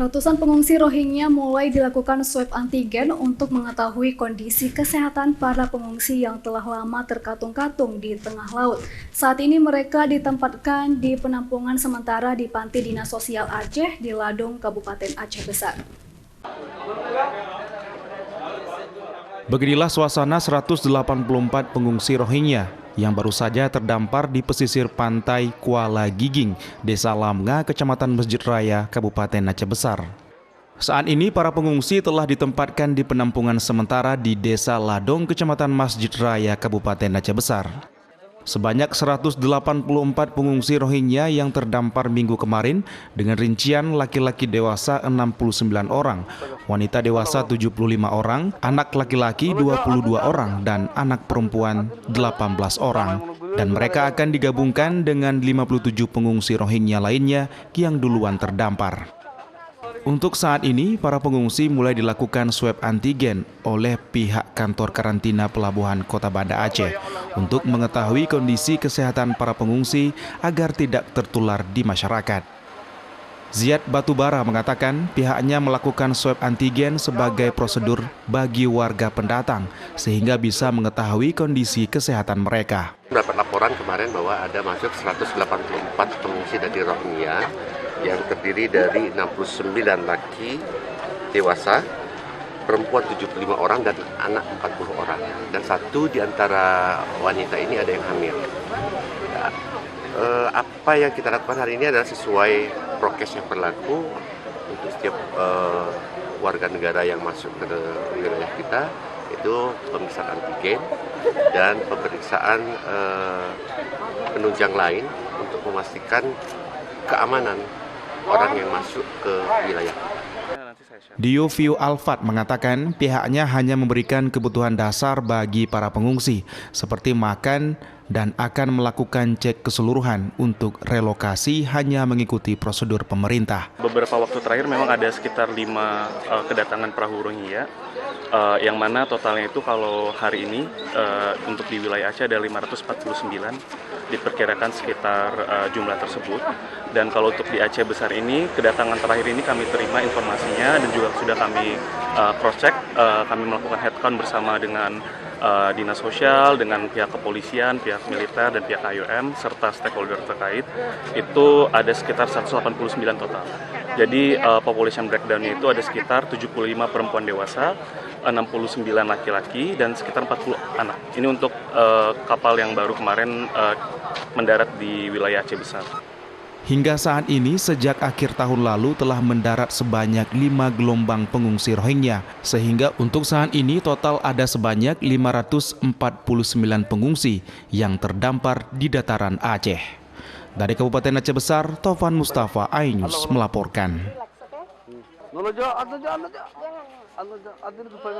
Ratusan pengungsi Rohingya mulai dilakukan swab antigen untuk mengetahui kondisi kesehatan para pengungsi yang telah lama terkatung-katung di tengah laut. Saat ini mereka ditempatkan di penampungan sementara di Panti Dinas Sosial Aceh di Ladong, Kabupaten Aceh Besar. Beginilah suasana 184 pengungsi Rohingya yang baru saja terdampar di pesisir pantai Kuala Giging, Desa Lamnga, Kecamatan Masjid Raya, Kabupaten Aceh Besar. Saat ini para pengungsi telah ditempatkan di penampungan sementara di Desa Ladong, Kecamatan Masjid Raya, Kabupaten Aceh Besar. Sebanyak 184 pengungsi Rohingya yang terdampar minggu kemarin dengan rincian laki-laki dewasa 69 orang, wanita dewasa 75 orang, anak laki-laki 22 orang, dan anak perempuan 18 orang. Dan mereka akan digabungkan dengan 57 pengungsi Rohingya lainnya yang duluan terdampar. Untuk saat ini, para pengungsi mulai dilakukan swab antigen oleh pihak kantor karantina Pelabuhan Kota Banda Aceh untuk mengetahui kondisi kesehatan para pengungsi agar tidak tertular di masyarakat. Ziad Batubara mengatakan pihaknya melakukan swab antigen sebagai prosedur bagi warga pendatang sehingga bisa mengetahui kondisi kesehatan mereka. Dapat laporan kemarin bahwa ada masuk 184 pengungsi dari Rohingya yang terdiri dari 69 laki dewasa, perempuan 75 orang, dan anak 40 orang. Dan satu di antara wanita ini ada yang hamil. Apa yang kita lakukan hari ini adalah sesuai prokes yang berlaku untuk setiap warga negara yang masuk ke wilayah kita, itu pemeriksaan antigen dan pemeriksaan penunjang lain untuk memastikan keamanan orang yang masuk ke wilayah. Diovio Alfat mengatakan pihaknya hanya memberikan kebutuhan dasar bagi para pengungsi seperti makan dan akan melakukan cek keseluruhan untuk relokasi hanya mengikuti prosedur pemerintah. Beberapa waktu terakhir memang ada sekitar 5 kedatangan perahu Rohingya, yang mana totalnya itu kalau hari ini untuk di wilayah Aceh ada 549, diperkirakan sekitar jumlah tersebut. Dan kalau untuk di Aceh Besar ini, kedatangan terakhir ini kami terima informasinya dan juga sudah kami cross-check, kami melakukan head count bersama dengan Dinas Sosial, dengan pihak kepolisian, pihak militer, dan pihak IOM, serta stakeholder terkait, itu ada sekitar 189 total. Jadi population breakdown-nya itu ada sekitar 75 perempuan dewasa, 69 laki-laki, dan sekitar 40 anak. Ini untuk kapal yang baru kemarin mendarat di wilayah Aceh Besar. Hingga saat ini, sejak akhir tahun lalu telah mendarat sebanyak 5 gelombang pengungsi Rohingya, sehingga untuk saat ini total ada sebanyak 549 pengungsi yang terdampar di dataran Aceh. Dari Kabupaten Aceh Besar, Taufan Mustafa, iNews melaporkan.